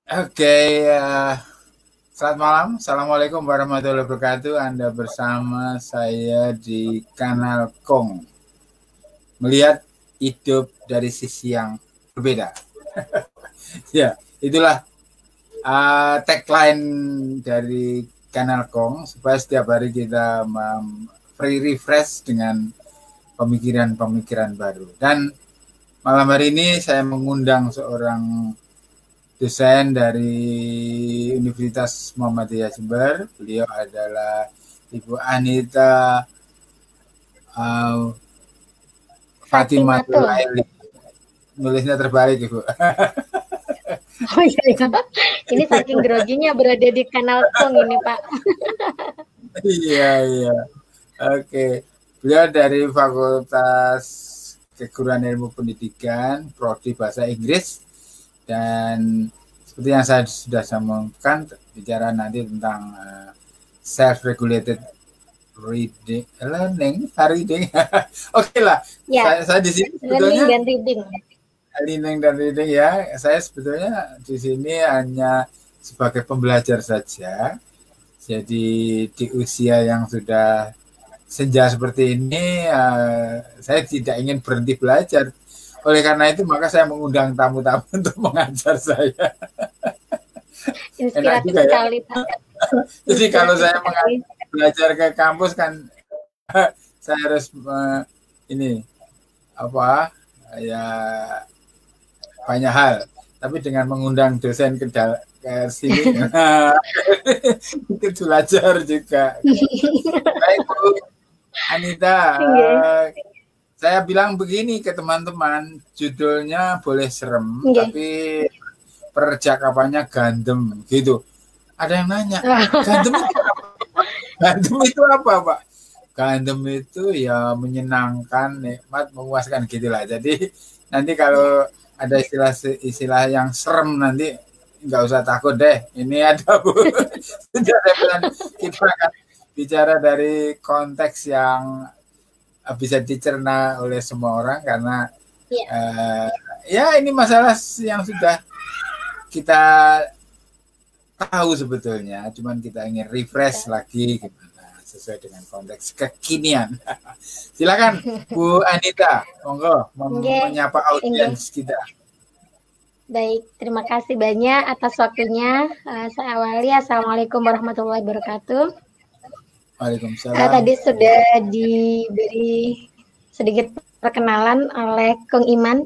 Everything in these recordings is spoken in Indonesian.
Oke, selamat malam. Assalamualaikum warahmatullahi wabarakatuh. Anda bersama saya di kanal Kong. Melihat hidup dari sisi yang berbeda. Ya, itulah tagline dari kanal Kong supaya setiap hari kita free refresh dengan pemikiran-pemikiran baru. Dan malam hari ini saya mengundang seorang dosen dari Universitas Muhammadiyah Jember. Beliau adalah Ibu Anita Fatimatul Aili. Nulisnya terbalik, Ibu. Oh iya, iya. Ini saking groginya berada di kanal Kong ini, Pak. Iya, iya. Oke. Beliau dari Fakultas Keguruan Ilmu Pendidikan, Prodi Bahasa Inggris. Dan seperti yang saya sudah sampaikan, bicara nanti tentang self-regulated learning. Oke lah, Ya, saya di sini learning sebetulnya dan reading. learning dan reading ya. Saya sebetulnya di sini hanya sebagai pembelajar saja. Jadi di usia yang sudah senja seperti ini, saya tidak ingin berhenti belajar. Oleh karena itu, maka saya mengundang tamu-tamu untuk mengajar saya. Enak Inspiratif juga ya. sekali, Pak. Jadi kalau saya belajar ke kampus kan, saya harus ini apa ya banyak hal. Tapi dengan mengundang dosen ke sini, itu belajar juga. Baik Bu Anita, saya bilang begini ke teman-teman, judulnya boleh serem, tapi percakapannya gandem gitu. Ada yang nanya, gandem itu apa? Gandem itu apa, Pak? Gandem itu ya menyenangkan, nikmat, memuaskan gitulah. Jadi nanti kalau ada istilah yang serem nanti nggak usah takut deh. Ini ada Bu. Sudah kita akan bicara dari konteks yang bisa dicerna oleh semua orang karena ya ini masalah yang sudah kita tahu sebetulnya, cuman kita ingin refresh lagi gimana sesuai dengan konteks kekinian. Silakan Bu Anita, monggo menyapa audiens kita. Baik, terima kasih banyak atas waktunya. Saya awali, Assalamualaikum warahmatullahi wabarakatuh. Waalaikumsalam. Tadi sudah diberi sedikit perkenalan oleh Kong Iman.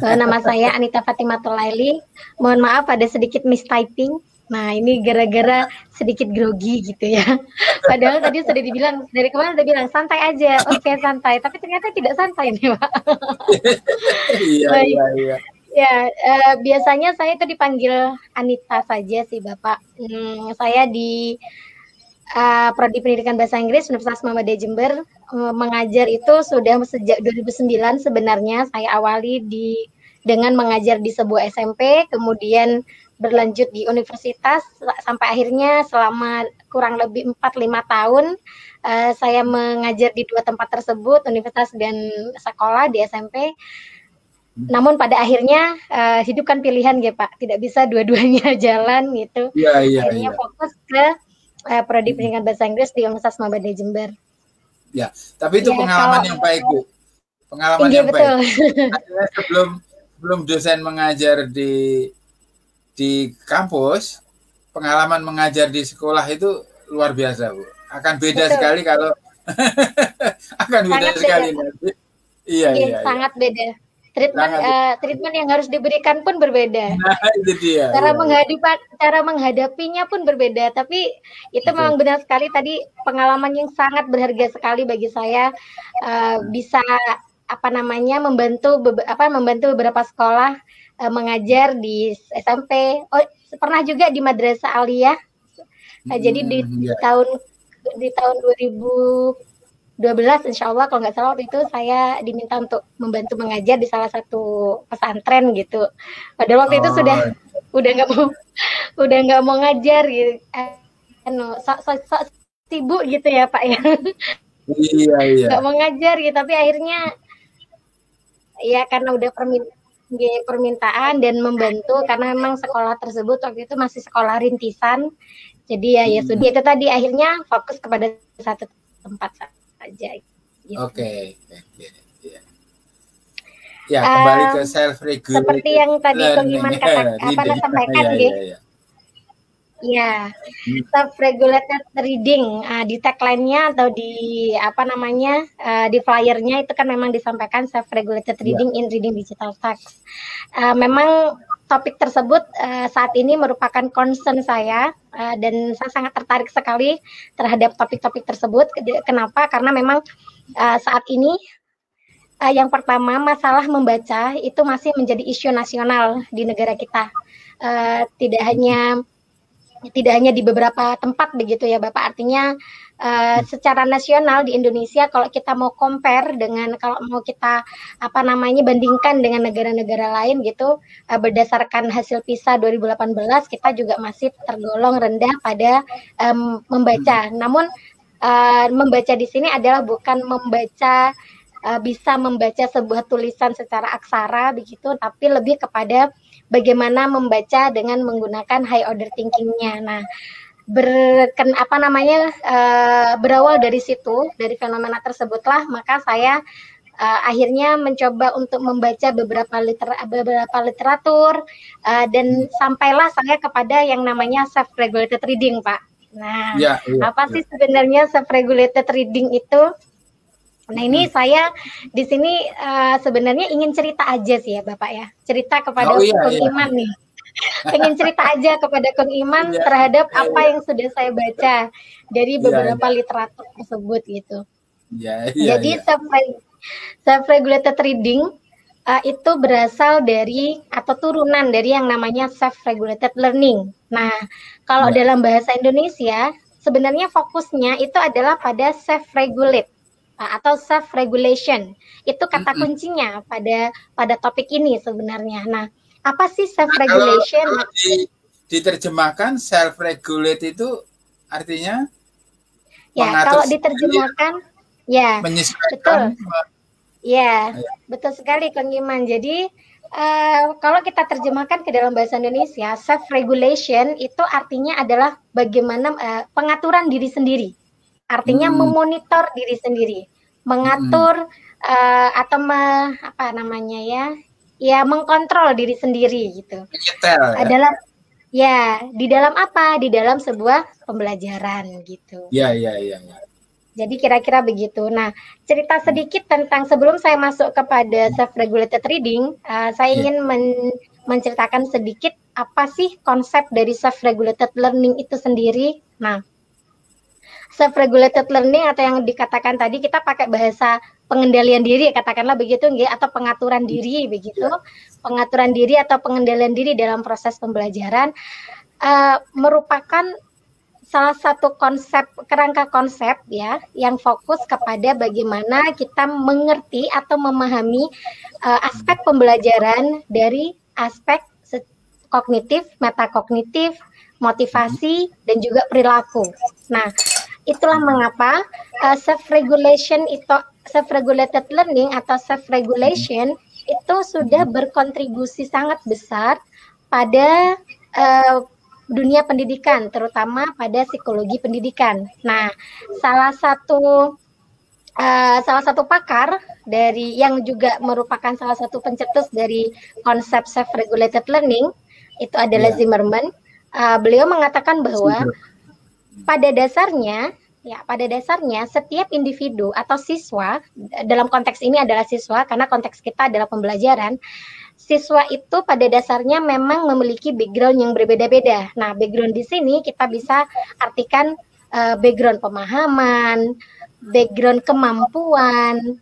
Nama saya Anita Fatimatul Aili. Mohon maaf ada sedikit mistyping. Nah, ini gara-gara sedikit grogi gitu ya. Padahal tadi sudah dibilang, dari kemarin udah bilang santai aja. Oke, santai. Tapi ternyata tidak santai nih, Pak. Iya. Ya, biasanya saya itu dipanggil Anita saja sih, Bapak. Saya di Prodi Pendidikan Bahasa Inggris Universitas Muhammadiyah Jember, mengajar itu sudah sejak 2009 sebenarnya. Saya awali dengan mengajar di sebuah SMP, kemudian berlanjut di universitas sampai akhirnya selama kurang lebih 4-5 tahun saya mengajar di 2 tempat tersebut, universitas dan sekolah di SMP. Namun pada akhirnya hidup kan pilihan ya Pak, tidak bisa dua-duanya jalan gitu. Akhirnya fokus ke Prodi Pendidikan Bahasa Inggris di Universitas Muhammadiyah Jember. Ya, tapi itu ya, pengalaman yang baik Bu. Pengalaman yang betul. Baik. Artinya sebelum dosen mengajar di kampus, pengalaman mengajar di sekolah itu luar biasa Bu. Akan beda sekali kalau akan beda sekali nanti. Iya. Sangat beda. Treatment yang harus diberikan pun berbeda. Nah, itu dia. Cara menghadapinya pun berbeda. Tapi itu memang benar sekali tadi pengalaman yang sangat berharga sekali bagi saya. Bisa membantu beberapa sekolah mengajar di SMP. Oh, pernah juga di Madrasah Aliyah. Jadi di tahun 2012 insya Allah kalau nggak salah waktu itu saya diminta untuk membantu mengajar di salah satu pesantren gitu. Padahal waktu itu udah nggak mau ngajar gitu. Sibuk gitu ya Pak ya. Iya. Nggak mau ngajar gitu, tapi akhirnya ya karena udah permintaan dan membantu karena memang sekolah tersebut waktu itu masih sekolah rintisan. Jadi ya sudah itu tadi akhirnya fokus kepada satu tempat saja. Gitu. Oke. Ya, kembali ke self regulation. Seperti yang tadi Kang Iman sampaikan ya, self-regulated reading di tagline-nya atau di di flyer-nya itu kan memang disampaikan self-regulated reading in reading digital text. Memang topik tersebut saat ini merupakan concern saya dan saya sangat tertarik sekali terhadap topik-topik tersebut. Kenapa? Karena memang saat ini yang pertama masalah membaca itu masih menjadi isu nasional di negara kita. Tidak hanya di beberapa tempat begitu ya Bapak, artinya secara nasional di Indonesia kalau kita mau compare dengan kalau mau kita bandingkan dengan negara-negara lain gitu, berdasarkan hasil PISA 2018 kita juga masih tergolong rendah pada membaca. Namun membaca di sini adalah bukan membaca bisa membaca sebuah tulisan secara aksara begitu, tapi lebih kepada bagaimana membaca dengan menggunakan high order thinking-nya. Nah, berawal dari situ, dari fenomena tersebutlah, maka saya akhirnya mencoba untuk membaca beberapa literatur dan sampailah saya kepada yang namanya self-regulated reading, Pak. Nah, apa sih sebenarnya self-regulated reading itu? Nah ini saya di sini sebenarnya ingin cerita aja sih ya Bapak ya, cerita kepada Kang Iman nih, pengen cerita aja kepada Kang Iman terhadap apa yang sudah saya baca dari beberapa literatur tersebut gitu. Jadi self-regulated reading itu berasal dari atau turunan dari yang namanya self-regulated learning. Nah kalau dalam bahasa Indonesia sebenarnya fokusnya itu adalah pada self-regulate atau self-regulation. Itu kata kuncinya pada topik ini sebenarnya. Nah, apa sih self-regulation? Kalau diterjemahkan self-regulate itu artinya? Ya, kalau diterjemahkan, ya, betul. Ya, betul sekali Kang Iman. Jadi, kalau kita terjemahkan ke dalam bahasa Indonesia, self-regulation itu artinya adalah bagaimana pengaturan diri sendiri. Artinya memonitor diri sendiri, mengatur atau mengkontrol diri sendiri gitu. Adalah di dalam apa? Di dalam sebuah pembelajaran gitu. Ya. Jadi kira-kira begitu. Nah, cerita sedikit tentang sebelum saya masuk kepada self-regulated reading, saya ingin menceritakan sedikit apa sih konsep dari self-regulated learning itu sendiri. Nah, self-regulated learning atau yang dikatakan tadi kita pakai bahasa pengendalian diri, katakanlah begitu, atau pengaturan diri begitu, pengaturan diri atau pengendalian diri dalam proses pembelajaran merupakan salah satu kerangka konsep ya yang fokus kepada bagaimana kita mengerti atau memahami aspek pembelajaran dari aspek kognitif, metakognitif, motivasi dan juga perilaku. Nah, itulah mengapa self-regulated learning atau self-regulation itu sudah berkontribusi sangat besar pada dunia pendidikan, terutama pada psikologi pendidikan. Nah, salah satu pakar dari yang juga merupakan salah satu pencetus dari konsep self-regulated learning itu adalah Zimmerman. Beliau mengatakan bahwa pada dasarnya setiap individu atau siswa, dalam konteks ini adalah siswa karena konteks kita adalah pembelajaran, siswa itu pada dasarnya memang memiliki background yang berbeda-beda. Nah, background di sini kita bisa artikan background pemahaman, background kemampuan,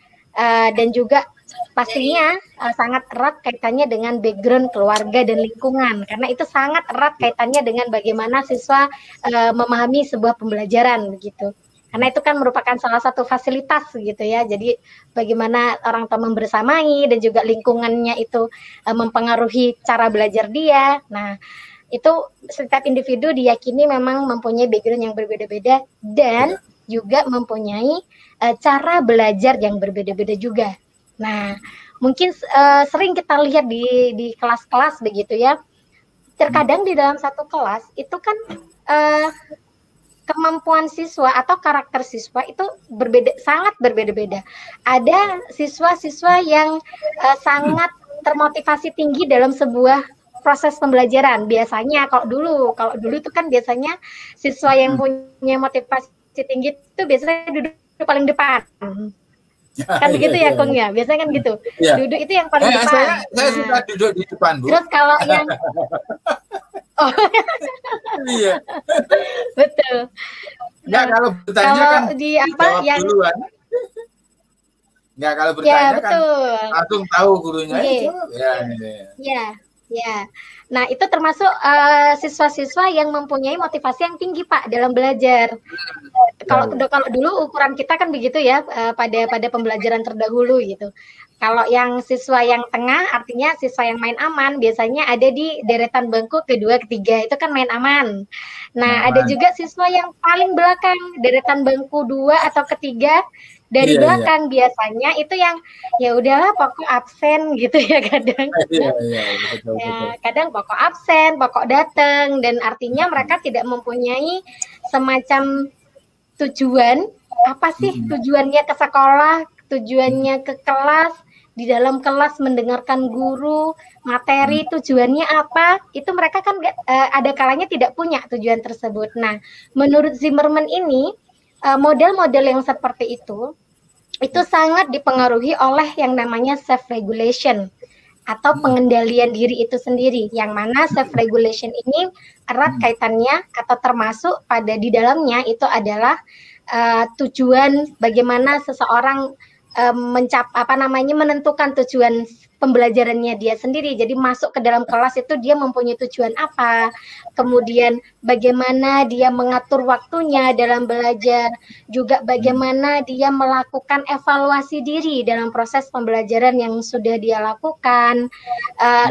dan juga pastinya sangat erat kaitannya dengan background keluarga dan lingkungan, karena itu sangat erat kaitannya dengan bagaimana siswa memahami sebuah pembelajaran begitu. Karena itu kan merupakan salah satu fasilitas gitu ya. Jadi bagaimana orang tua membersamai dan juga lingkungannya itu mempengaruhi cara belajar dia. Nah, itu setiap individu diyakini memang mempunyai background yang berbeda-beda dan juga mempunyai cara belajar yang berbeda-beda juga. Nah, mungkin sering kita lihat di kelas-kelas begitu ya. Terkadang di dalam satu kelas itu kan kemampuan siswa atau karakter siswa itu sangat berbeda-beda. Ada siswa-siswa yang sangat termotivasi tinggi dalam sebuah proses pembelajaran. Biasanya kalau dulu itu kan biasanya siswa yang punya motivasi tinggi itu biasanya duduk paling depan. Kan begitu ya, Kong ya. Biasanya kan gitu. Ya. Duduk itu yang paling depan. Saya suka duduk di depan, Bu. Terus kalau yang iya. Betul. Enggak, kalau bertanya kan di apa yang duluan. Enggak, kalau bertanya kan langsung tahu gurunya itu. Ya. Nah, itu termasuk siswa-siswa yang mempunyai motivasi yang tinggi, Pak, dalam belajar. Kalau dulu ukuran kita kan begitu ya, pada pembelajaran terdahulu gitu. Kalau yang siswa yang tengah, artinya siswa yang main aman, biasanya ada di deretan bangku kedua, ketiga, itu kan main aman. Nah, ada juga siswa yang paling belakang, deretan bangku 2 atau ketiga, dari belakang biasanya itu yang ya udahlah pokok absen gitu ya kadang. Betul. Kadang pokok absen, pokok datang, dan artinya mereka tidak mempunyai semacam tujuan. Apa sih tujuannya ke sekolah, tujuannya ke kelas, di dalam kelas mendengarkan guru, materi, tujuannya apa? Itu mereka kan ada kalanya tidak punya tujuan tersebut. Nah, menurut Zimmerman ini model-model yang seperti itu sangat dipengaruhi oleh yang namanya self-regulation atau pengendalian diri itu sendiri, yang mana self-regulation ini erat kaitannya atau termasuk pada di dalamnya itu adalah tujuan bagaimana seseorang menentukan tujuan pembelajarannya dia sendiri. Jadi masuk ke dalam kelas itu dia mempunyai tujuan apa, kemudian bagaimana dia mengatur waktunya dalam belajar, juga bagaimana dia melakukan evaluasi diri dalam proses pembelajaran yang sudah dia lakukan,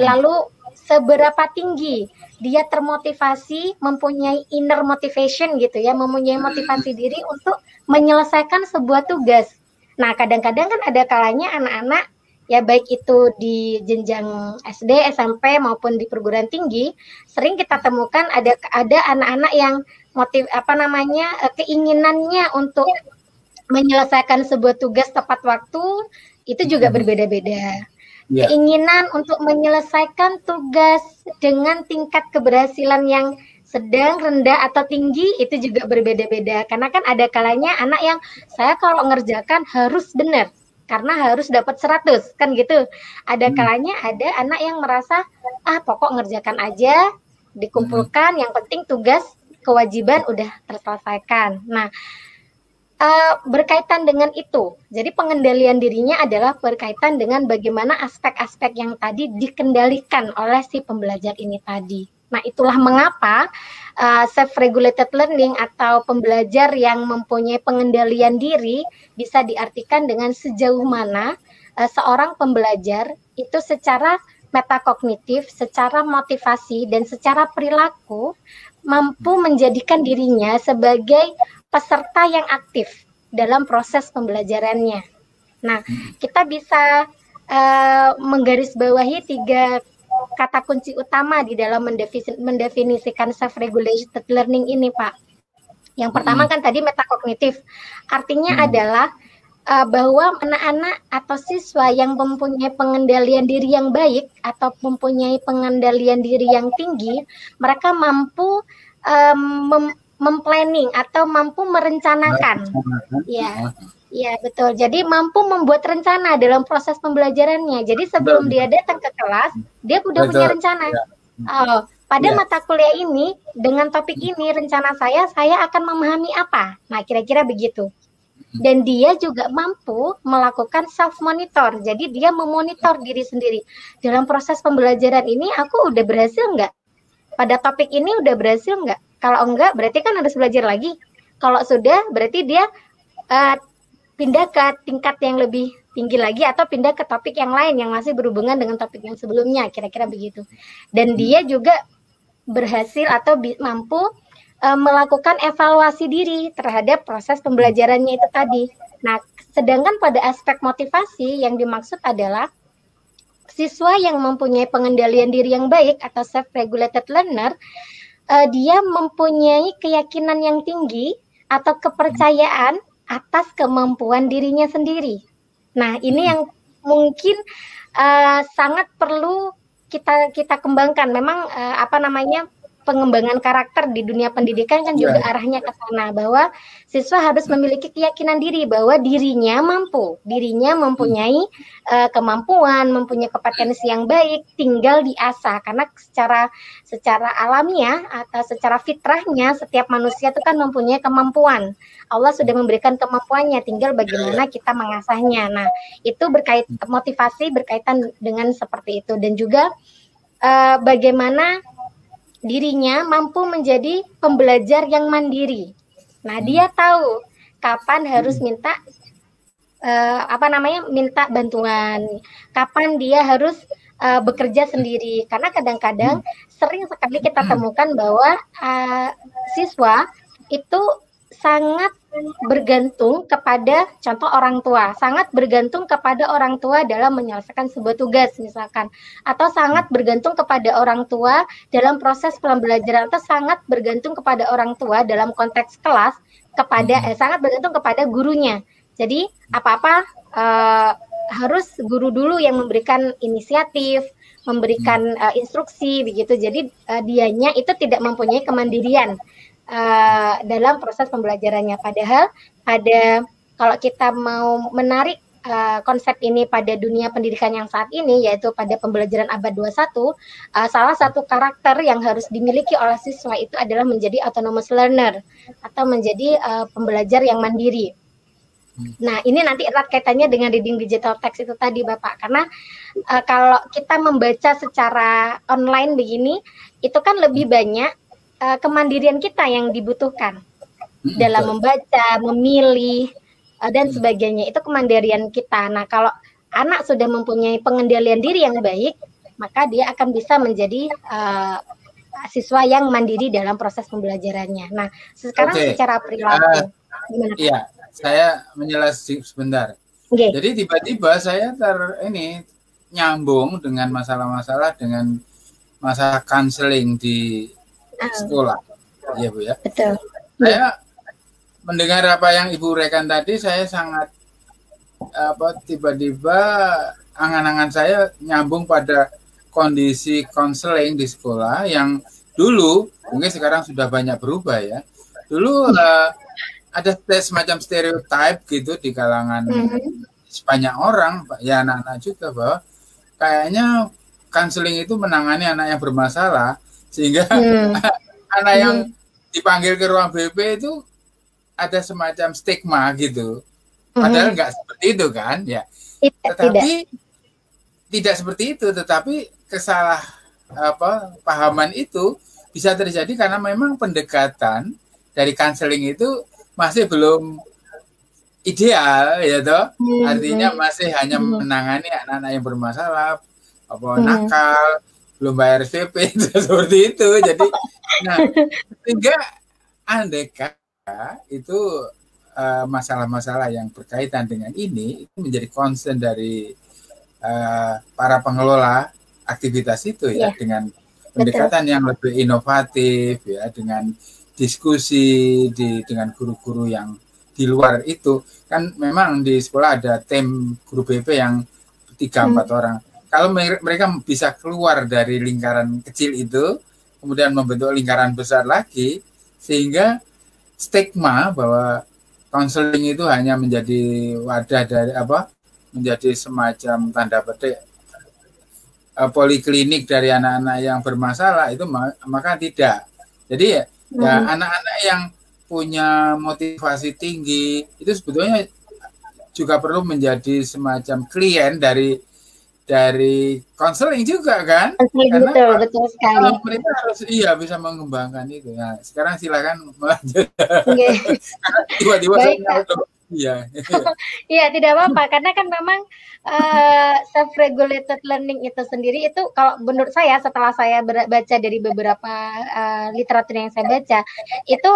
lalu seberapa tinggi dia termotivasi, mempunyai inner motivation gitu ya, mempunyai motivasi diri untuk menyelesaikan sebuah tugas. Nah, kadang-kadang kan ada kalanya anak-anak ya baik itu di jenjang SD, SMP maupun di perguruan tinggi, sering kita temukan ada anak-anak yang keinginannya untuk menyelesaikan sebuah tugas tepat waktu itu juga berbeda-beda. Keinginan untuk menyelesaikan tugas dengan tingkat keberhasilan yang sedang, rendah, atau tinggi itu juga berbeda-beda. Karena kan ada kalanya anak yang saya kalau ngerjakan harus benar, karena harus dapat 100, kan gitu. Ada kalanya ada anak yang merasa, pokok ngerjakan aja, dikumpulkan, yang penting tugas, kewajiban udah terselesaikan. Nah, berkaitan dengan itu, jadi pengendalian dirinya adalah berkaitan dengan bagaimana aspek-aspek yang tadi dikendalikan oleh si pembelajar ini tadi. Nah, itulah mengapa self-regulated learning atau pembelajar yang mempunyai pengendalian diri bisa diartikan dengan sejauh mana seorang pembelajar itu secara metakognitif, secara motivasi, dan secara perilaku mampu menjadikan dirinya sebagai peserta yang aktif dalam proses pembelajarannya. Nah, kita bisa menggarisbawahi 3 kata kunci utama di dalam mendefinisikan self-regulated learning ini, Pak. Yang pertama kan tadi metakognitif, artinya adalah bahwa anak-anak atau siswa yang mempunyai pengendalian diri yang baik atau mempunyai pengendalian diri yang tinggi, mereka mampu memplanning atau mampu merencanakan. Ya, betul. Jadi mampu membuat rencana dalam proses pembelajarannya. Jadi sebelum dia datang ke kelas, dia udah punya rencana. Pada mata kuliah ini, dengan topik ini, rencana saya akan memahami apa. Nah, kira-kira begitu. Dan dia juga mampu melakukan self-monitor. Jadi dia memonitor diri sendiri. Dalam proses pembelajaran ini, aku udah berhasil nggak? Pada topik ini udah berhasil nggak? Kalau enggak, berarti kan harus belajar lagi. Kalau sudah, berarti dia pindah ke tingkat yang lebih tinggi lagi atau pindah ke topik yang lain yang masih berhubungan dengan topik yang sebelumnya, kira-kira begitu. Dan dia juga berhasil atau mampu melakukan evaluasi diri terhadap proses pembelajarannya itu tadi. Nah, sedangkan pada aspek motivasi yang dimaksud adalah siswa yang mempunyai pengendalian diri yang baik atau self-regulated learner, dia mempunyai keyakinan yang tinggi atau kepercayaan atas kemampuan dirinya sendiri. Nah, ini yang mungkin sangat perlu kita kembangkan. Memang pengembangan karakter di dunia pendidikan kan juga arahnya ke sana, bahwa siswa harus memiliki keyakinan diri bahwa dirinya mempunyai kemampuan, mempunyai kompetensi yang baik, tinggal diasah. Karena secara alamiah atau secara fitrahnya setiap manusia itu kan mempunyai kemampuan. Allah sudah memberikan kemampuannya, tinggal bagaimana kita mengasahnya. Nah, itu motivasi berkaitan dengan seperti itu, dan juga bagaimana dirinya mampu menjadi pembelajar yang mandiri. Nah, dia tahu kapan harus minta minta bantuan, kapan dia harus bekerja sendiri. Karena kadang-kadang sering sekali kita temukan bahwa siswa itu sangat bergantung kepada contoh orang tua, sangat bergantung kepada orang tua dalam menyelesaikan sebuah tugas misalkan, atau sangat bergantung kepada orang tua dalam proses pembelajaran, atau sangat bergantung kepada orang tua dalam konteks kelas sangat bergantung kepada gurunya. Jadi apa-apa harus guru dulu yang memberikan inisiatif, memberikan instruksi begitu. Jadi dianya itu tidak mempunyai kemandirian dalam proses pembelajarannya. Padahal kalau kita mau menarik konsep ini pada dunia pendidikan yang saat ini, yaitu pada pembelajaran abad 21, salah satu karakter yang harus dimiliki oleh siswa itu adalah menjadi autonomous learner atau menjadi pembelajar yang mandiri. Nah, ini nanti erat kaitannya dengan reading digital text itu tadi, Bapak. Karena kalau kita membaca secara online begini, itu kan lebih banyak kemandirian kita yang dibutuhkan dalam membaca, memilih, dan sebagainya. Itu kemandirian kita. Nah, kalau anak sudah mempunyai pengendalian diri yang baik, maka dia akan bisa menjadi siswa yang mandiri dalam proses pembelajarannya. Nah, sekarang secara perilaku, gimana? Iya, saya menjelaskan sebentar. Jadi tiba-tiba saya nyambung dengan masalah-masalah dengan masalah counseling di sekolah, ya Bu ya. Betul. Saya mendengar apa yang Ibu uraikan tadi, saya sangat tiba-tiba angan-angan saya nyambung pada kondisi konseling di sekolah yang dulu, mungkin sekarang sudah banyak berubah ya. Dulu ada semacam stereotip gitu di kalangan banyak orang, ya anak-anak juga, bahwa kayaknya konseling itu menangani anak yang bermasalah, sehingga anak yang dipanggil ke ruang BP itu ada semacam stigma gitu. Padahal nggak seperti itu kan, ya. Tetapi tidak seperti itu, tetapi pahaman itu bisa terjadi karena memang pendekatan dari konseling itu masih belum ideal, ya toh. Artinya masih hanya menangani anak-anak yang bermasalah, nakal, belum bayar SPP, seperti itu. Jadi, sehingga andaikan itu masalah-masalah yang berkaitan dengan ini itu menjadi concern dari para pengelola aktivitas itu ya, dengan pendekatan yang lebih inovatif ya, dengan diskusi dengan guru-guru yang di luar itu. Kan memang di sekolah ada tim guru BP yang 3-4 orang. Kalau mereka bisa keluar dari lingkaran kecil itu, kemudian membentuk lingkaran besar lagi, sehingga stigma bahwa konseling itu hanya menjadi wadah dari menjadi semacam tanda petik poliklinik dari anak-anak yang bermasalah, itu maka tidak. Jadi ya anak-anak yang punya motivasi tinggi itu sebetulnya juga perlu menjadi semacam klien dari konseling juga kan? Karena betul sekali. Mereka harus bisa mengembangkan itu. Nah, sekarang silakan melanjut. Tiba-tiba saya Iya, tidak apa-apa, karena kan memang self-regulated learning itu sendiri itu, kalau menurut saya setelah saya baca dari beberapa literatur yang saya baca, itu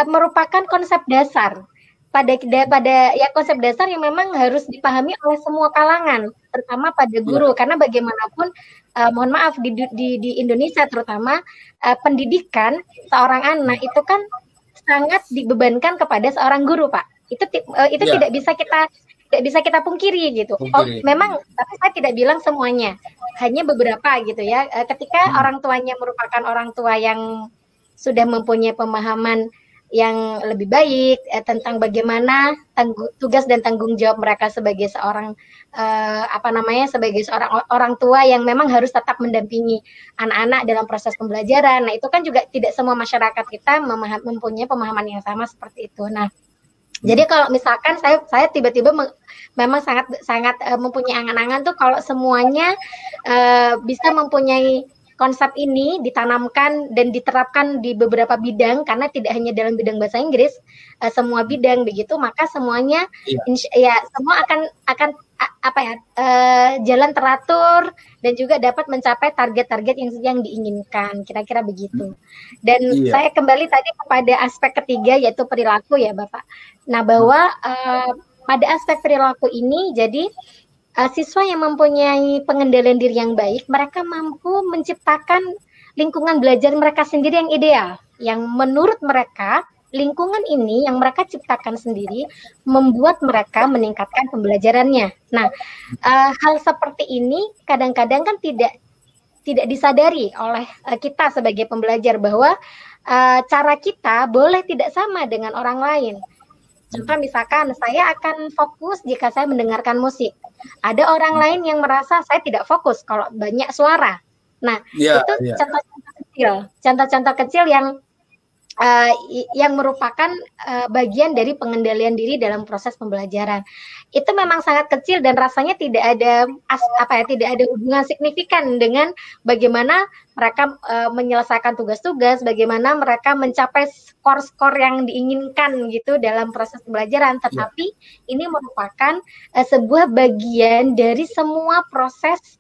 merupakan konsep dasar pada ya konsep dasar yang memang harus dipahami oleh semua kalangan, terutama pada guru, karena bagaimanapun mohon maaf di Indonesia terutama pendidikan seorang anak itu kan sangat dibebankan kepada seorang guru, Pak. Itu tidak bisa kita pungkiri gitu. Memang tapi saya tidak bilang semuanya, hanya beberapa gitu ya. Ketika orang tuanya merupakan orang tua yang sudah mempunyai pemahaman yang lebih baik tentang bagaimana tugas dan tanggung jawab mereka sebagai seorang sebagai seorang orang tua yang memang harus tetap mendampingi anak-anak dalam proses pembelajaran. Nah, itu kan juga tidak semua masyarakat kita mempunyai pemahaman yang sama seperti itu. Nah, jadi kalau misalkan saya tiba-tiba memang sangat mempunyai angan-angan tuh kalau semuanya bisa mempunyai konsep ini ditanamkan dan diterapkan di beberapa bidang, karena tidak hanya dalam bidang bahasa Inggris, semua bidang begitu, maka semuanya semua akan jalan teratur dan juga dapat mencapai target-target yang diinginkan, kira-kira begitu. Dan saya kembali tadi kepada aspek ketiga, yaitu perilaku ya Bapak. Nah, bahwa pada aspek perilaku ini, jadi siswa yang mempunyai pengendalian diri yang baik, mereka mampu menciptakan lingkungan belajar mereka sendiri yang ideal, yang menurut mereka lingkungan ini yang mereka ciptakan sendiri membuat mereka meningkatkan pembelajarannya. Nah, hal seperti ini kadang-kadang kan tidak disadari oleh kita sebagai pembelajar, bahwa cara kita boleh tidak sama dengan orang lain. Contoh misalkan saya akan fokus jika saya mendengarkan musik. Ada orang lain yang merasa saya tidak fokus kalau banyak suara. Nah, itu contoh-contoh kecil yang merupakan bagian dari pengendalian diri dalam proses pembelajaran. Itu memang sangat kecil dan rasanya tidak ada hubungan signifikan dengan bagaimana mereka menyelesaikan tugas-tugas, bagaimana mereka mencapai skor-skor yang diinginkan gitu dalam proses pembelajaran. Tetapi ini merupakan sebuah bagian dari semua proses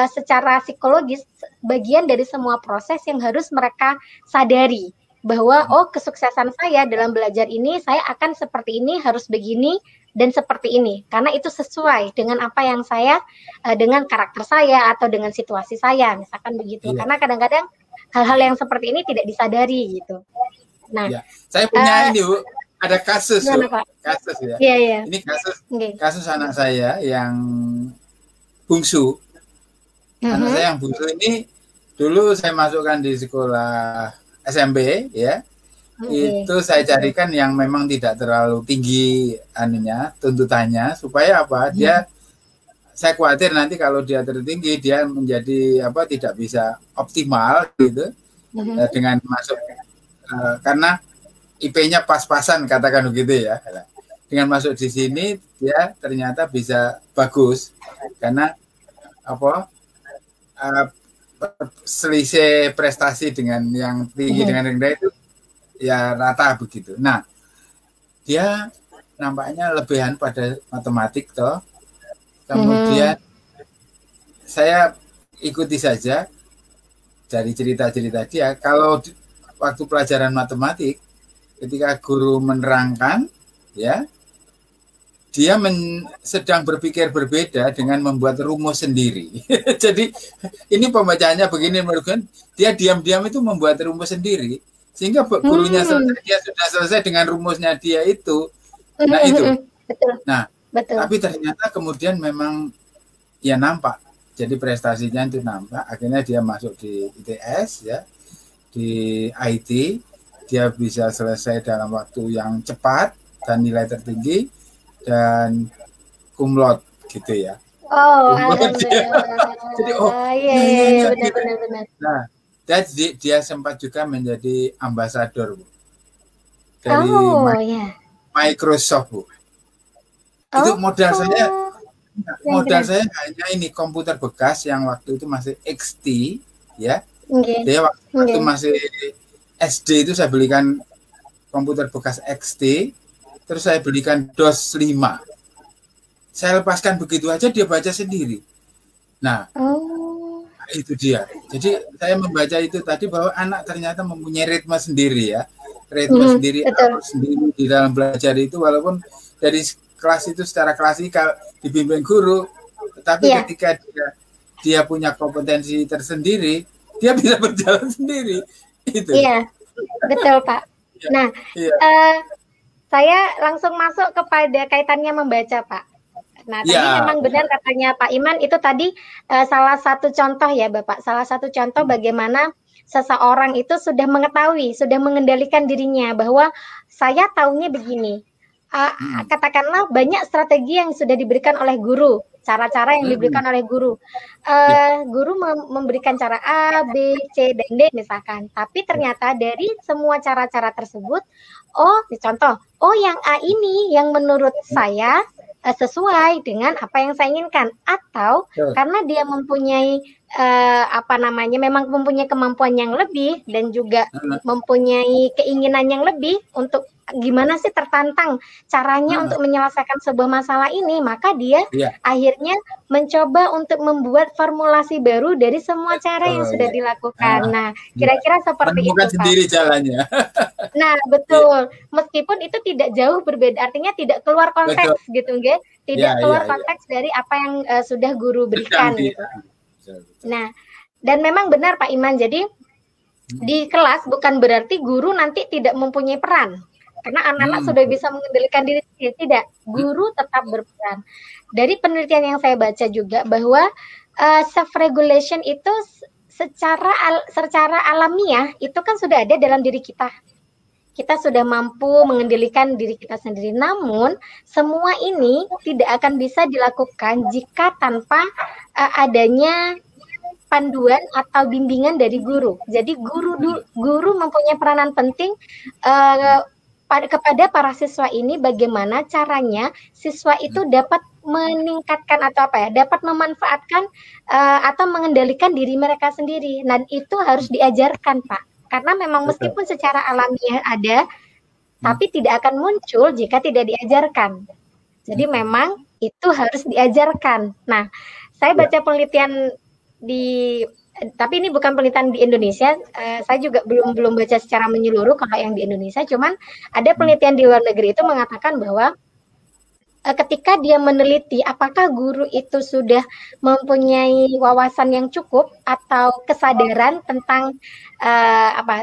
secara psikologis, bagian dari semua proses yang harus mereka sadari. Bahwa kesuksesan saya dalam belajar ini, saya akan seperti ini, harus begini dan seperti ini, karena itu sesuai dengan apa yang saya dengan karakter saya atau dengan situasi saya, misalkan begitu. Karena kadang-kadang hal-hal yang seperti ini tidak disadari gitu. Nah, saya punya ini Bu, ada kasus kasus ya. Ini kasus anak saya yang bungsu. Anak saya yang bungsu ini dulu saya masukkan di sekolah SMP ya, itu saya carikan yang memang tidak terlalu tinggi tuntutannya, supaya saya khawatir nanti kalau dia tertinggi dia menjadi tidak bisa optimal gitu dengan masuk karena IP-nya pas-pasan, katakan begitu ya. Dengan masuk di sini dia ternyata bisa bagus karena selisih prestasi dengan yang tinggi dengan rendah itu ya rata begitu. Nah, dia nampaknya lebihan pada matematik toh. Kemudian saya ikuti saja dari cerita-cerita dia, kalau waktu pelajaran matematik ketika guru menerangkan ya, dia sedang berpikir berbeda dengan membuat rumus sendiri. Jadi ini pembacaannya begini, menurutkan dia diam-diam itu membuat rumus sendiri, sehingga gurunya dia sudah selesai dengan rumusnya dia itu. Nah itu. Betul. Tapi ternyata kemudian memang ya nampak. Jadi prestasinya itu nampak. Akhirnya dia masuk di ITS ya, di IT. Dia bisa selesai dalam waktu yang cepat dan nilai tertinggi. Dan cum laude gitu ya. Jadi benar. Nah, dia sempat juga menjadi ambasador Bu, dari Microsoft Bu. Itu modal saya hanya ini komputer bekas yang waktu itu masih XT ya. Dia waktu masih SD itu saya belikan komputer bekas XT. Terus saya belikan DOS 5. Saya lepaskan begitu aja, dia baca sendiri. Nah, itu dia. Jadi saya membaca itu tadi bahwa anak ternyata mempunyai ritme sendiri ya. ritme sendiri, sendiri di dalam belajar itu, walaupun dari kelas itu secara klasikal dibimbing guru, tetapi ketika dia punya kompetensi tersendiri, dia bisa berjalan sendiri. Itu. Iya, betul Pak. Nah, saya langsung masuk kepada kaitannya membaca Pak. Nah, tadi memang benar katanya Pak Iman, itu tadi salah satu contoh ya Bapak, salah satu contoh bagaimana seseorang itu sudah mengetahui, sudah mengendalikan dirinya bahwa saya taunya begini. Katakanlah banyak strategi yang sudah diberikan oleh guru, cara-cara yang diberikan oleh guru. Guru memberikan cara A, B, C, dan D misalkan. Tapi ternyata dari semua cara-cara tersebut, contoh, yang A ini yang menurut saya sesuai dengan apa yang saya inginkan, atau karena dia mempunyai memang mempunyai kemampuan yang lebih dan juga mempunyai keinginan yang lebih untuk gimana sih tertantang caranya untuk menyelesaikan sebuah masalah ini, maka dia akhirnya mencoba untuk membuat formulasi baru dari semua cara yang sudah dilakukan. Nah, kira-kira seperti itu Pak. Sendiri jalannya. Nah, betul. Meskipun itu tidak jauh berbeda, artinya tidak keluar konteks gitu, nggih? Tidak keluar konteks dari apa yang sudah guru berikan gitu. Nah, dan memang benar Pak Iman. Jadi di kelas bukan berarti guru nanti tidak mempunyai peran. Karena anak-anak sudah bisa mengendalikan diri sendiri, tidak. Guru tetap berperan. Dari penelitian yang saya baca juga bahwa self regulation itu secara alamiah itu kan sudah ada dalam diri kita. Kita sudah mampu mengendalikan diri kita sendiri. Namun semua ini tidak akan bisa dilakukan jika tanpa adanya panduan atau bimbingan dari guru. Jadi guru mempunyai peranan penting kepada para siswa ini, bagaimana caranya siswa itu dapat meningkatkan atau dapat memanfaatkan atau mengendalikan diri mereka sendiri. Dan itu harus diajarkan Pak, karena memang meskipun secara alamiah ada, tapi tidak akan muncul jika tidak diajarkan. Jadi memang itu harus diajarkan. Nah, saya baca penelitian tapi ini bukan penelitian di Indonesia, saya juga belum baca secara menyeluruh kalau yang di Indonesia, cuman ada penelitian di luar negeri itu mengatakan bahwa ketika dia meneliti apakah guru itu sudah mempunyai wawasan yang cukup atau kesadaran tentang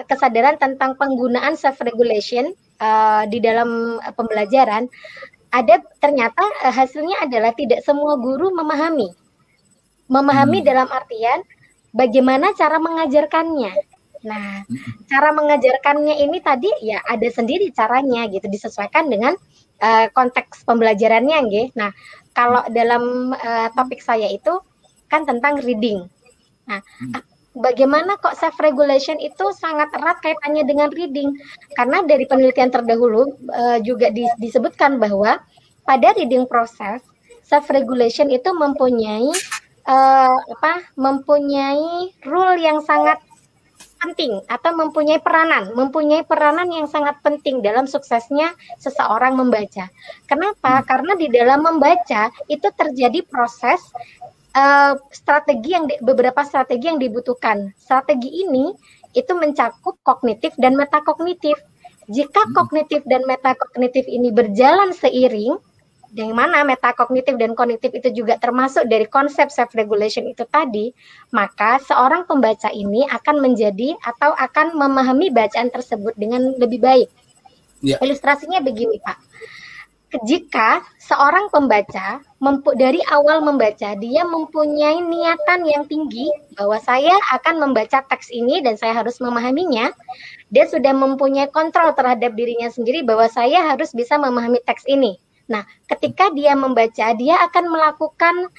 kesadaran tentang penggunaan self regulation di dalam pembelajaran, ternyata hasilnya adalah tidak semua guru memahami dalam artian bagaimana cara mengajarkannya. Nah, cara mengajarkannya ini tadi ya ada sendiri caranya gitu, disesuaikan dengan konteks pembelajarannya, nggih. Nah, kalau dalam topik saya itu kan tentang reading. Nah, bagaimana kok self regulation itu sangat erat kaitannya dengan reading? Karena dari penelitian terdahulu juga disebutkan bahwa pada reading process self regulation itu mempunyai mempunyai role yang sangat penting atau mempunyai peranan yang sangat penting dalam suksesnya seseorang membaca. Kenapa? Karena di dalam membaca itu terjadi proses beberapa strategi yang dibutuhkan. Strategi ini itu mencakup kognitif dan metakognitif. Jika kognitif dan metakognitif ini berjalan seiring, yang mana metakognitif dan kognitif itu juga termasuk dari konsep self regulation itu tadi, maka seorang pembaca ini akan menjadi atau akan memahami bacaan tersebut dengan lebih baik. Ilustrasinya begini Pak, jika seorang pembaca dari awal membaca dia mempunyai niatan yang tinggi bahwa saya akan membaca teks ini dan saya harus memahaminya, dia sudah mempunyai kontrol terhadap dirinya sendiri bahwa saya harus bisa memahami teks ini. Nah, ketika dia membaca, dia akan melakukan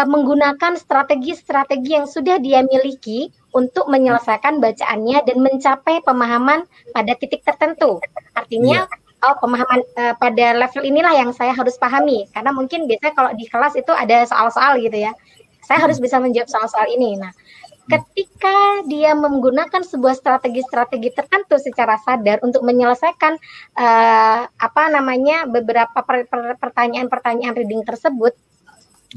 menggunakan strategi-strategi yang sudah dia miliki untuk menyelesaikan bacaannya dan mencapai pemahaman pada titik tertentu. Artinya, pemahaman pada level inilah yang saya harus pahami. Karena mungkin biasanya kalau di kelas itu ada soal-soal gitu ya. Saya harus bisa menjawab soal-soal ini. Nah, ketika dia menggunakan sebuah strategi-strategi tertentu secara sadar untuk menyelesaikan beberapa pertanyaan-pertanyaan reading tersebut,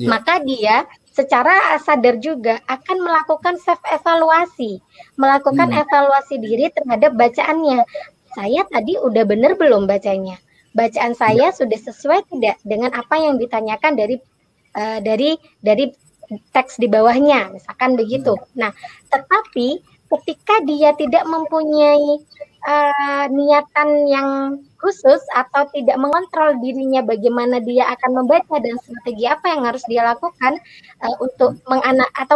maka dia secara sadar juga akan melakukan self evaluasi, melakukan evaluasi diri terhadap bacaannya. saya tadi udah bener belum bacanya? Bacaan saya sudah sesuai tidak dengan apa yang ditanyakan dari teks di bawahnya, misalkan begitu. Nah, tetapi ketika dia tidak mempunyai niatan yang khusus atau tidak mengontrol dirinya bagaimana dia akan membaca dan strategi apa yang harus dia lakukan untuk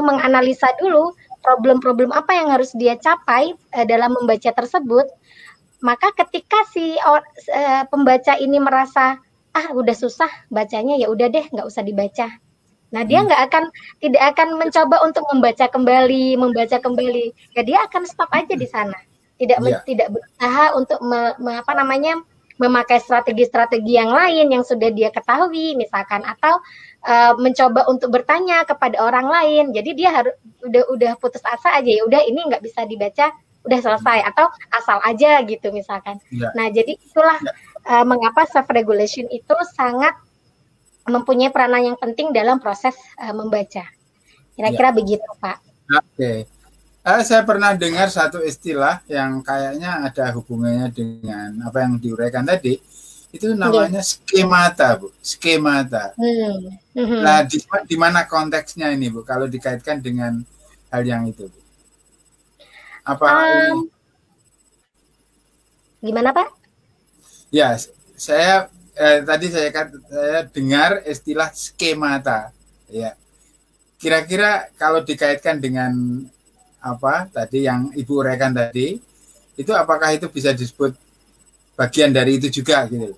menganalisa dulu problem-problem apa yang harus dia capai dalam membaca tersebut, maka ketika si pembaca ini merasa udah susah bacanya, ya udah deh nggak usah dibaca. Nah, dia tidak akan mencoba untuk membaca kembali. Ya, dia akan stop aja di sana. Tidak berusaha untuk memakai strategi-strategi yang lain yang sudah dia ketahui, misalkan, atau mencoba untuk bertanya kepada orang lain. Jadi dia harus udah putus asa aja, ya udah ini nggak bisa dibaca, udah selesai, atau asal aja gitu misalkan. Nah, jadi itulah mengapa self regulation itu sangat mempunyai peranan yang penting dalam proses membaca. Kira-kira begitu, Pak. Oke. Saya pernah dengar satu istilah yang kayaknya ada hubungannya dengan apa yang diuraikan tadi. Itu namanya skemata, Bu. Skemata. Nah, di mana konteksnya ini, Bu? Kalau dikaitkan dengan hal yang itu, Bu? Apa ini? Gimana, Pak? Ya, tadi saya dengar istilah skemata, ya. Kira-kira kalau dikaitkan dengan apa tadi yang Ibu uraikan tadi, itu apakah itu bisa disebut bagian dari itu juga gitu?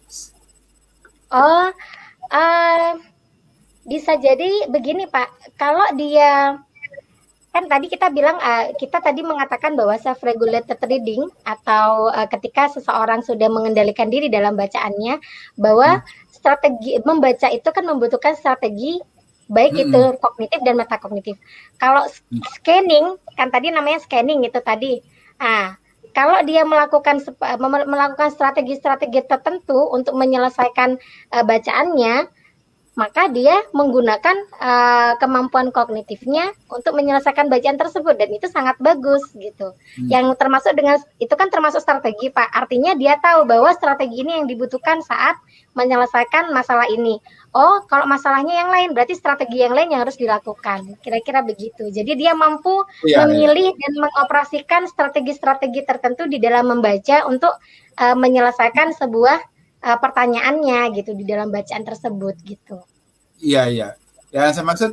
Oh, bisa jadi begini, Pak. Kalau dia kan tadi kita bilang kita tadi mengatakan bahwa self regulated reading atau ketika seseorang sudah mengendalikan diri dalam bacaannya, bahwa strategi membaca itu kan membutuhkan strategi baik itu kognitif dan metakognitif. Kalau scanning kan tadi namanya scanning itu tadi. Kalau dia melakukan strategi-strategi tertentu untuk menyelesaikan bacaannya, maka dia menggunakan kemampuan kognitifnya untuk menyelesaikan bacaan tersebut, dan itu sangat bagus gitu. Yang termasuk dengan itu kan termasuk strategi, Pak. Artinya dia tahu bahwa strategi ini yang dibutuhkan saat menyelesaikan masalah ini. Oh, kalau masalahnya yang lain, berarti strategi yang lain yang harus dilakukan. Kira-kira begitu. Jadi dia mampu memilih dan mengoperasikan strategi-strategi tertentu di dalam membaca untuk menyelesaikan sebuah pertanyaannya gitu di dalam bacaan tersebut gitu. Iya. Yang saya maksud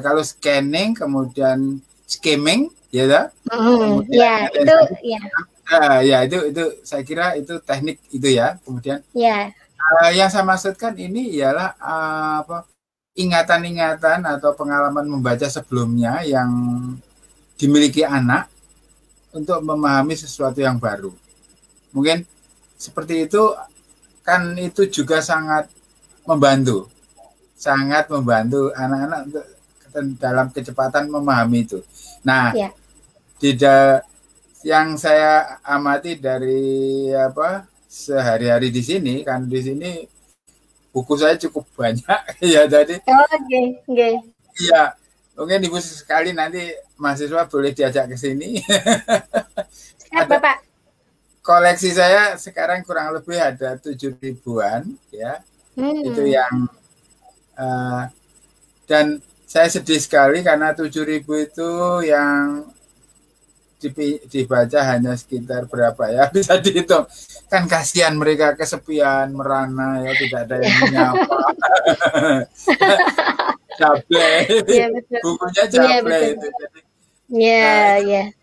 kalau scanning kemudian skimming, ya itu saya kira itu teknik itu ya. Kemudian yang saya maksudkan ini ialah ingatan-ingatan atau pengalaman membaca sebelumnya yang dimiliki anak untuk memahami sesuatu yang baru. Mungkin seperti itu. Kan itu juga sangat membantu anak-anak untuk dalam kecepatan memahami itu. Nah, yang saya amati dari sehari-hari di sini, kan di sini buku saya cukup banyak ya tadi. Iya, mungkin Ibu sekali nanti mahasiswa boleh diajak ke sini. Siap, Bapak. Koleksi saya sekarang kurang lebih ada 7.000-an ya. Itu yang dan saya sedih sekali karena 7.000 itu yang dibaca hanya sekitar berapa ya, bisa dihitung. Kan kasihan mereka, kesepian, merana ya, tidak ada yang menyapa. Jablay. Bukunya jablay itu. Jadi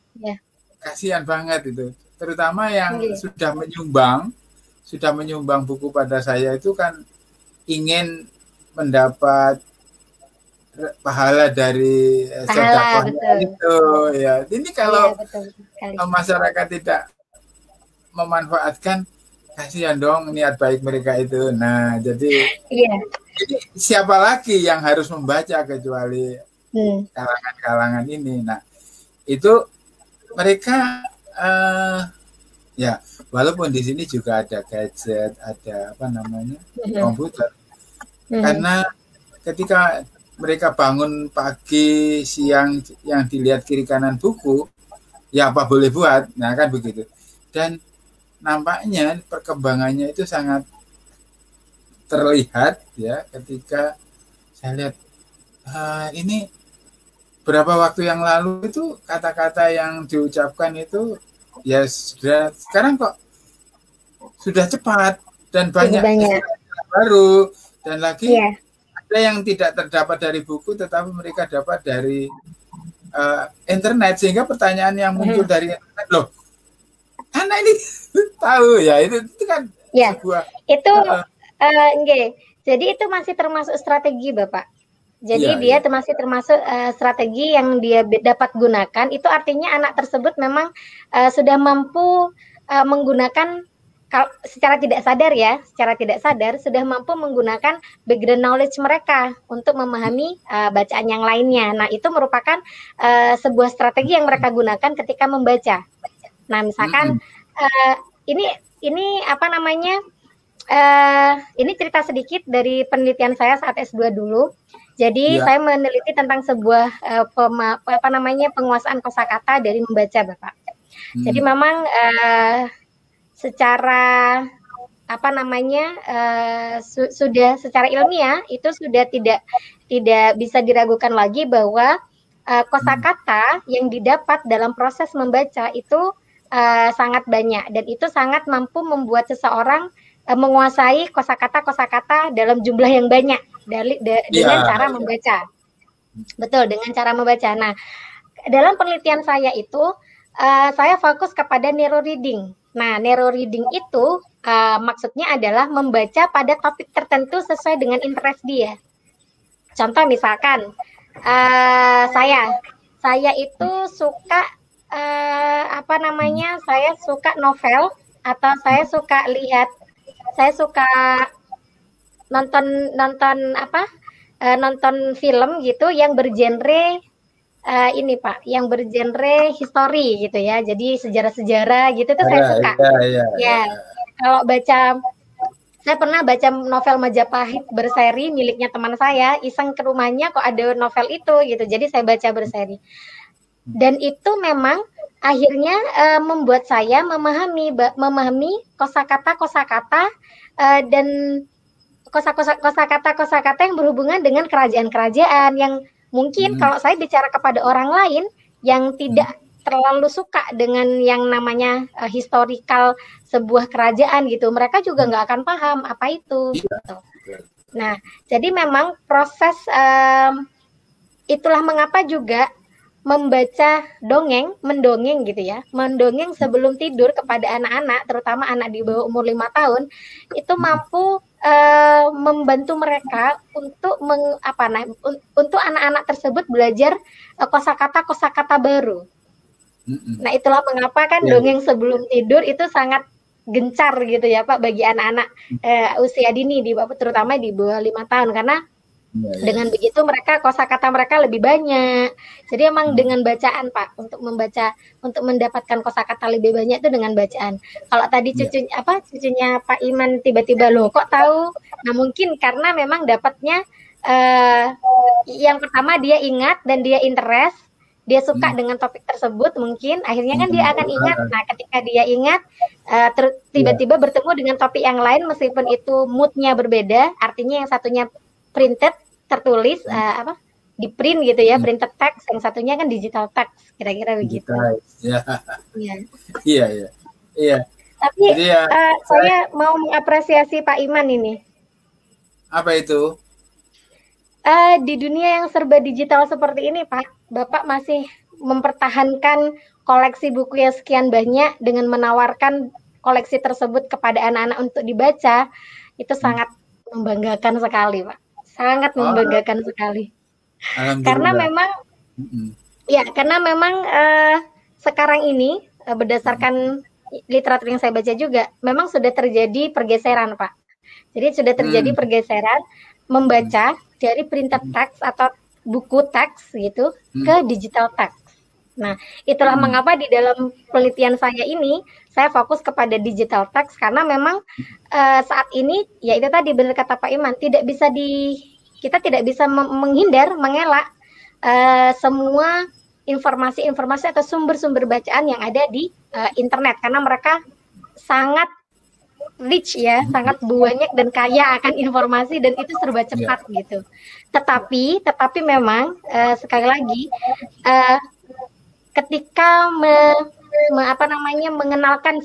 kasihan banget itu. Terutama yang sudah menyumbang buku pada saya itu kan ingin mendapat pahala dari sedekahnya itu ya. Ini kalau masyarakat tidak memanfaatkan, kasihan dong niat baik mereka itu. Nah, jadi siapa lagi yang harus membaca kecuali kalangan-kalangan ini. Nah, itu mereka walaupun di sini juga ada gadget, ada komputer. Karena ketika mereka bangun pagi, siang, yang dilihat kiri kanan buku, ya apa boleh buat, nah kan begitu. Dan nampaknya perkembangannya itu sangat terlihat ya ketika saya lihat ini berapa waktu yang lalu itu kata-kata yang diucapkan itu ya sudah sekarang kok sudah cepat dan banyak baru dan lagi ada yang tidak terdapat dari buku tetapi mereka dapat dari internet, sehingga pertanyaan yang muncul dari internet, loh anak ini tahu ya itu kan sebuah itu jadi itu masih termasuk strategi Bapak. Jadi dia masih termasuk strategi yang dia dapat gunakan. Itu artinya anak tersebut memang sudah mampu menggunakan secara tidak sadar sudah mampu menggunakan background knowledge mereka untuk memahami bacaan yang lainnya. Nah, itu merupakan sebuah strategi yang mereka gunakan ketika membaca. Nah, misalkan ini apa namanya? Ini cerita sedikit dari penelitian saya saat S2 dulu. Jadi saya meneliti tentang sebuah penguasaan kosakata dari membaca, Bapak. Jadi memang secara sudah secara ilmiah itu sudah tidak bisa diragukan lagi bahwa kosakata yang didapat dalam proses membaca itu sangat banyak dan itu sangat mampu membuat seseorang menguasai kosakata dalam jumlah yang banyak dengan cara membaca. Betul, dengan cara membaca. Nah, dalam penelitian saya itu saya fokus kepada narrow reading. Nah, narrow reading itu maksudnya adalah membaca pada topik tertentu sesuai dengan interest dia. Contoh misalkan saya itu suka saya suka novel atau saya suka nonton film gitu yang bergenre yang bergenre history gitu ya. Jadi sejarah-sejarah gitu tuh saya suka. Kalau saya pernah baca novel Majapahit berseri miliknya teman saya, iseng ke rumahnya kok ada novel itu gitu. Jadi saya baca berseri. Dan itu memang akhirnya membuat saya memahami kosakata dan kosakata yang berhubungan dengan kerajaan-kerajaan yang mungkin kalau saya bicara kepada orang lain yang tidak terlalu suka dengan yang namanya historical sebuah kerajaan gitu, mereka juga nggak akan paham apa itu. Gitu. Nah, jadi memang proses itulah mengapa juga membaca mendongeng gitu ya, mendongeng sebelum tidur kepada anak-anak, terutama anak di bawah umur 5 tahun, itu mampu membantu mereka untuk untuk anak-anak tersebut belajar kosakata baru. Nah, itulah mengapa kan dongeng sebelum tidur itu sangat gencar gitu ya Pak bagi anak-anak usia dini terutama di bawah 5 tahun karena dengan begitu mereka kosakata mereka lebih banyak. Jadi emang dengan bacaan Pak untuk mendapatkan kosakata lebih banyak itu dengan bacaan. Kalau tadi cucunya Pak Iman tiba-tiba loh kok tahu? Nah mungkin karena memang dapatnya yang pertama dia ingat dan dia interest, dia suka dengan topik tersebut mungkin akhirnya kan dia akan ingat. Nah ketika dia ingat tiba-tiba bertemu dengan topik yang lain meskipun itu moodnya berbeda, artinya yang satunya printed tertulis di print gitu ya, printed text, yang satunya kan digital text, kira-kira begitu. Iya. Tapi saya mau mengapresiasi Pak Iman ini. Apa itu? Di dunia yang serba digital seperti ini, Pak, Bapak masih mempertahankan koleksi buku yang sekian banyak dengan menawarkan koleksi tersebut kepada anak-anak untuk dibaca, itu sangat membanggakan sekali, Pak. Sangat membanggakan sekali. Karena memang sekarang ini berdasarkan literatur yang saya baca juga memang sudah terjadi pergeseran, Pak. Jadi sudah terjadi pergeseran membaca dari printed text atau buku teks gitu ke digital text. Nah, itulah mengapa di dalam penelitian saya ini saya fokus kepada digital text karena memang saat ini ya itu tadi benar kata Pak Iman, kita tidak bisa mengelak semua informasi-informasi atau sumber-sumber bacaan yang ada di internet karena mereka sangat rich ya, sangat banyak dan kaya akan informasi dan itu serba cepat gitu. Tetapi memang sekali lagi ketika mengenalkan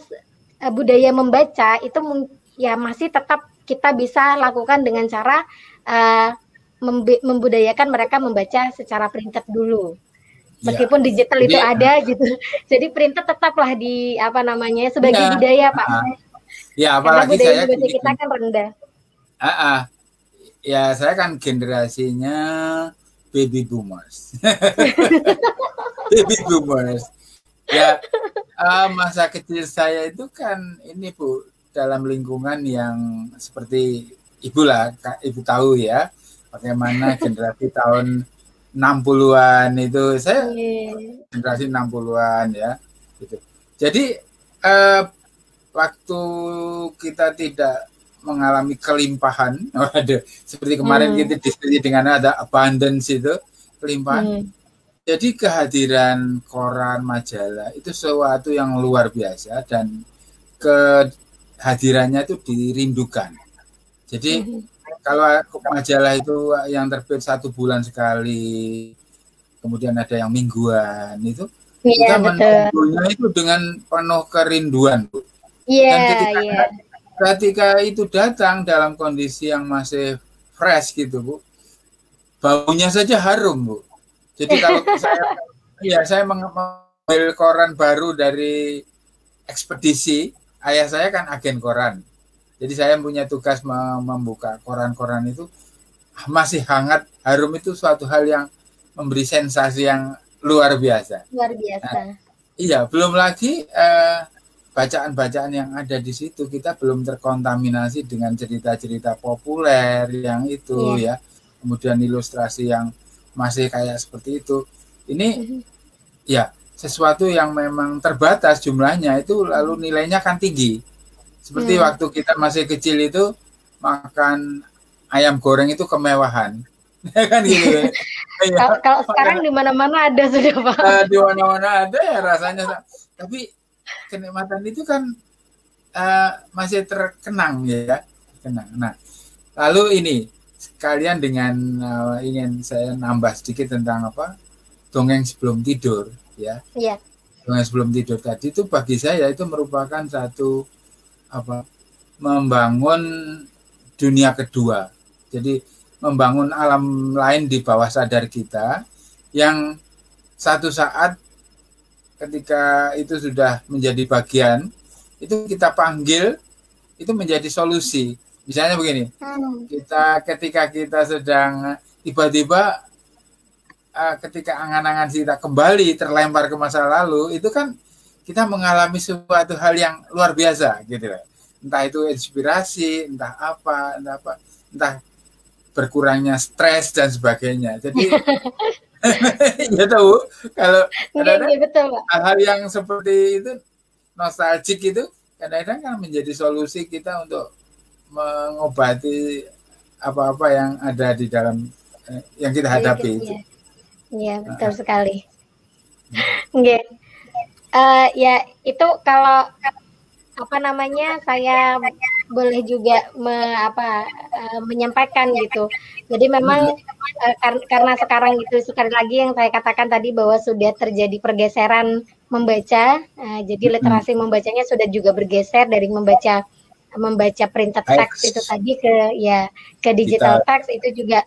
budaya membaca itu ya masih tetap kita bisa lakukan dengan cara membudayakan mereka membaca secara printed dulu. Meskipun digital itu ada gitu. Jadi printed tetaplah sebagai budaya, Pak. Ya, apalagi budaya saya kita kan rendah. Ya, saya kan generasinya baby boomers. Baby boomers. Ya, masa kecil saya itu kan ini Bu, dalam lingkungan yang seperti Ibu lah, Ibu tahu ya, bagaimana generasi tahun 60-an itu, saya generasi 60-an ya, gitu. Jadi waktu kita tidak mengalami kelimpahan, seperti kemarin kita diskusi dengan ada abundance itu, kelimpahan. Jadi kehadiran koran, majalah itu sesuatu yang luar biasa dan kehadirannya itu dirindukan. Jadi kalau majalah itu yang terbit 1 bulan sekali, kemudian ada yang mingguan itu, kita menunggunya itu dengan penuh kerinduan, Bu. Dan ketika itu datang dalam kondisi yang masih fresh gitu, Bu, baunya saja harum, Bu. Jadi kalau saya mengambil koran baru dari ekspedisi, ayah saya kan agen koran. Jadi saya punya tugas membuka koran-koran itu masih hangat, harum, itu suatu hal yang memberi sensasi yang luar biasa. Luar biasa. Nah, iya, belum lagi bacaan-bacaan yang ada di situ, kita belum terkontaminasi dengan cerita-cerita populer yang itu ya. Kemudian ilustrasi yang masih kayak seperti itu. Ini ya sesuatu yang memang terbatas jumlahnya, itu lalu nilainya kan tinggi. Seperti waktu kita masih kecil itu makan ayam goreng itu kemewahan. Kan gitu. Kalau sekarang di mana-mana ada sudah, Pak. Di mana-mana ada ya rasanya. Tapi kenikmatan itu kan masih terkenang ya. Nah, lalu ini sekalian dengan ingin saya nambah sedikit tentang dongeng sebelum tidur ya. Iya. Dongeng sebelum tidur tadi itu bagi saya itu merupakan satu membangun dunia kedua. Jadi membangun alam lain di bawah sadar kita yang satu saat ketika itu sudah menjadi bagian, itu kita panggil, itu menjadi solusi. Misalnya begini, ketika kita sedang tiba-tiba ketika angan-angan kita kembali terlempar ke masa lalu, itu kan kita mengalami suatu hal yang luar biasa gitu lah. Entah itu inspirasi, entah berkurangnya stres dan sebagainya. Jadi ya tahu kalau hal-hal yang seperti itu nostalgia itu kadang-kadang kan menjadi solusi kita untuk mengobati apa-apa yang ada di dalam yang kita hadapi itu. Iya, betul sekali. Ya itu kalau saya boleh juga menyampaikan gitu. Jadi memang karena sekarang itu sekali lagi yang saya katakan tadi bahwa sudah terjadi pergeseran membaca, jadi literasi membacanya sudah juga bergeser dari membaca printed text itu tadi ke digital text itu juga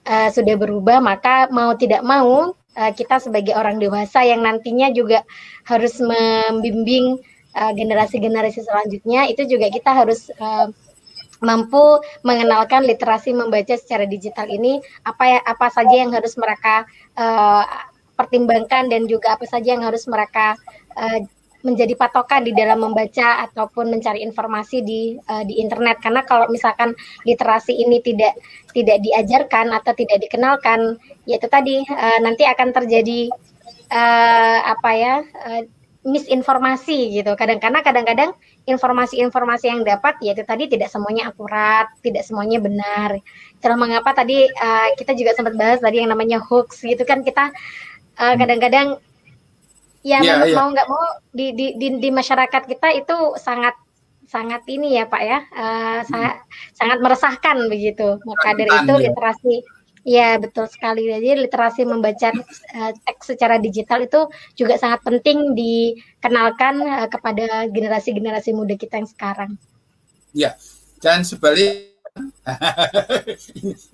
sudah berubah. Maka mau tidak mau kita sebagai orang dewasa yang nantinya juga harus membimbing generasi-generasi selanjutnya, itu juga kita harus mampu mengenalkan literasi membaca secara digital ini, apa saja yang harus mereka pertimbangkan dan juga apa saja yang harus mereka menjadi patokan di dalam membaca ataupun mencari informasi di internet. Karena kalau misalkan literasi ini tidak diajarkan atau tidak dikenalkan, yaitu tadi nanti akan terjadi misinformasi gitu. Kadang-kadang informasi-informasi yang dapat yaitu tadi tidak semuanya akurat, tidak semuanya benar. Itulah mengapa tadi kita juga sempat bahas tadi yang namanya hoax gitu kan, kita kadang-kadang mau nggak mau di masyarakat kita itu sangat sangat ini ya Pak ya, sangat meresahkan begitu. Maka dari itu literasi, ya betul sekali. Jadi literasi membaca teks secara digital itu juga sangat penting dikenalkan kepada generasi-generasi muda kita yang sekarang. Ya, dan sebalik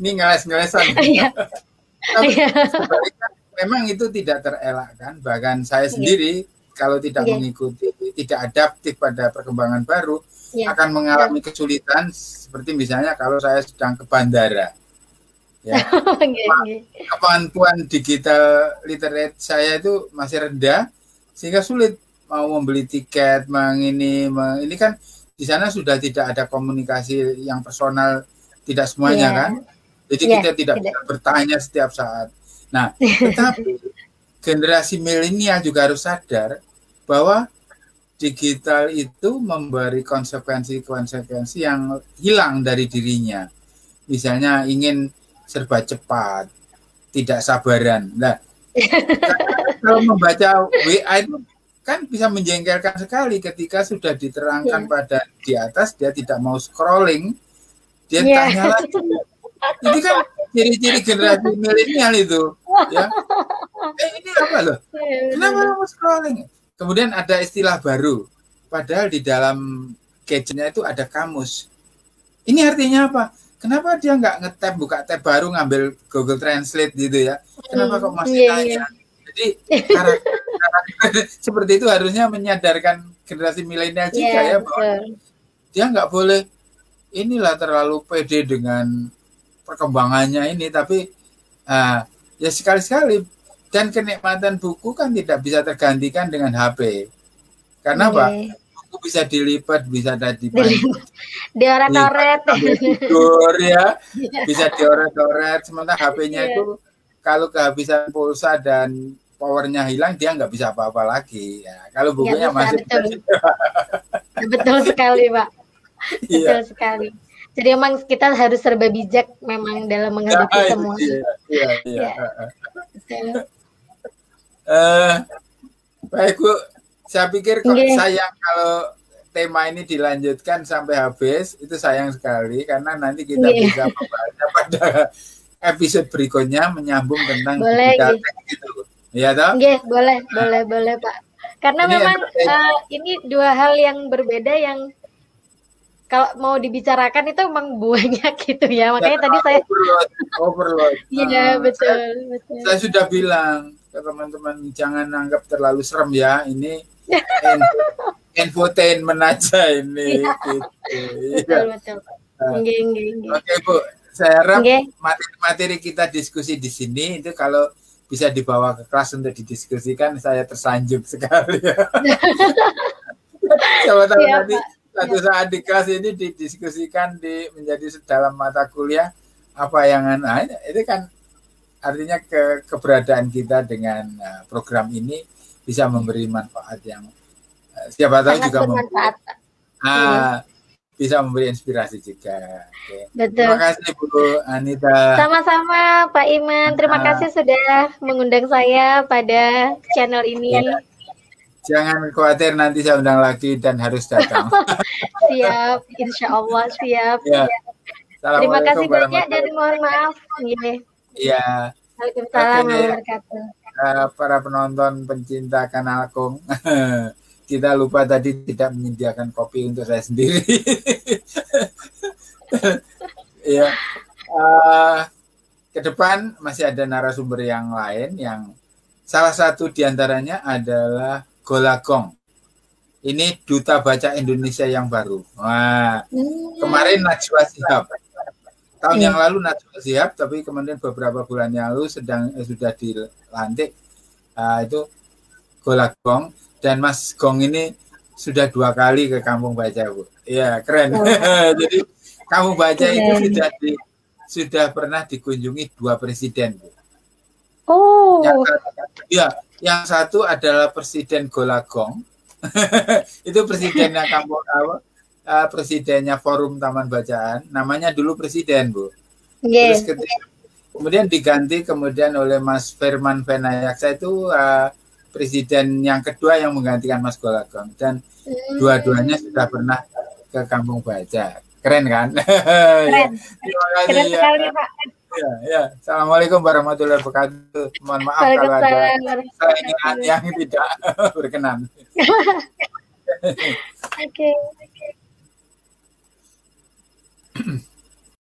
ini ngeles-ngelesan. Sebaliknya memang itu tidak terelakkan. Bahkan saya sendiri kalau tidak mengikuti, tidak adaptif pada perkembangan baru, akan mengalami kesulitan seperti misalnya kalau saya sedang ke bandara. Ya. Kemampuan digital literate saya itu masih rendah sehingga sulit mau membeli tiket, ini kan di sana sudah tidak ada komunikasi yang personal, tidak semuanya kan. Jadi kita tidak bisa bertanya setiap saat. Nah, tetapi generasi milenial juga harus sadar bahwa digital itu memberi konsekuensi yang hilang dari dirinya. Misalnya ingin serba cepat, tidak sabaran. Nah, kalau membaca WA itu kan bisa menjengkelkan sekali ketika sudah diterangkan pada di atas, dia tidak mau scrolling, dia tanya lagi. Ini kan ciri-ciri generasi milenial itu, ya. Ini apa loh? Kenapa mau scrolling? Kemudian ada istilah baru, padahal di dalam gadgetnya itu ada kamus. Ini artinya apa? Kenapa dia nggak nge-tab, buka tab baru, ngambil Google Translate gitu ya? Kenapa kok masih tanya? Jadi karakter seperti itu harusnya menyadarkan generasi milenial juga ya, bahwa dia nggak boleh inilah terlalu pede dengan perkembangannya ini, tapi ya sekali-sekali. Dan kenikmatan buku kan tidak bisa tergantikan dengan HP. Karena apa? Buku bisa dilipat, bisa dioret-oret, tidur ya, bisa dioret-oret. Sementara HP-nya itu kalau kehabisan pulsa dan powernya hilang, dia nggak bisa apa-apa lagi. Ya, kalau bukunya masih betul sekali, Pak. Betul sekali. Jadi memang kita harus serba bijak memang dalam menghadapi semua. Baik Bu, saya pikir kok sayang kalau tema ini dilanjutkan sampai habis, itu sayang sekali karena nanti kita bisa membahasnya pada episode berikutnya menyambung tentang digital gitu. Iya toh? Boleh Pak. Karena ini memang ini dua hal yang berbeda yang kalau mau dibicarakan itu emang banyak gitu ya. Makanya tadi saya overload. Iya, betul. Saya sudah bilang ke teman-teman jangan anggap terlalu serem ya. Ini infotainment aja ini. Betul. Oke Bu, saya harap materi kita diskusi di sini itu kalau bisa dibawa ke kelas untuk didiskusikan, saya tersanjung sekali. Siapa tahu nanti satu saat di kelas ini didiskusikan menjadi dalam mata kuliah apa yang itu kan artinya keberadaan kita dengan program ini bisa memberi manfaat yang siapa tahu juga bisa memberi inspirasi juga. Betul. Terima kasih Bu Anita. Sama-sama Pak Iman. Terima kasih sudah mengundang saya pada channel ini. Jangan khawatir, nanti saya undang lagi dan harus datang. Siap, insya Allah siap. Ya. Terima kasih banyak dan mohon maaf. Iya. Waalaikumsalam warahmatullahi wabarakatuh. Para penonton pencinta Kanal Kong, kita lupa tadi tidak menyediakan kopi untuk saya sendiri. Ya. Ke depan masih ada narasumber yang lain yang salah satu diantaranya adalah Golagong. Ini duta baca Indonesia yang baru. Wah, kemarin Najwa Shihab. Tahun yang lalu Najwa Shihab, tapi kemudian beberapa bulan yang lalu sudah dilantik. Itu Golagong, dan Mas Gong ini sudah 2 kali ke Kampung Baca, Bu. Iya, keren. Jadi Kampung Baca itu sudah pernah dikunjungi 2 presiden, Bu. Yang satu adalah Presiden Golagong. Itu presidennya presidennya Forum Taman Bacaan, namanya dulu presiden, Bu. Terus kemudian diganti kemudian oleh Mas Firman Venayaksa, itu presiden yang kedua yang menggantikan Mas Golagong, dan dua-duanya sudah pernah ke Kampung Baca. Keren kan? Keren. Terima kasih Keren ya. sekali, Pak. Ya. Assalamualaikum warahmatullahi wabarakatuh. Mohon maaf kalau ada saingan yang tidak berkenan. Oke.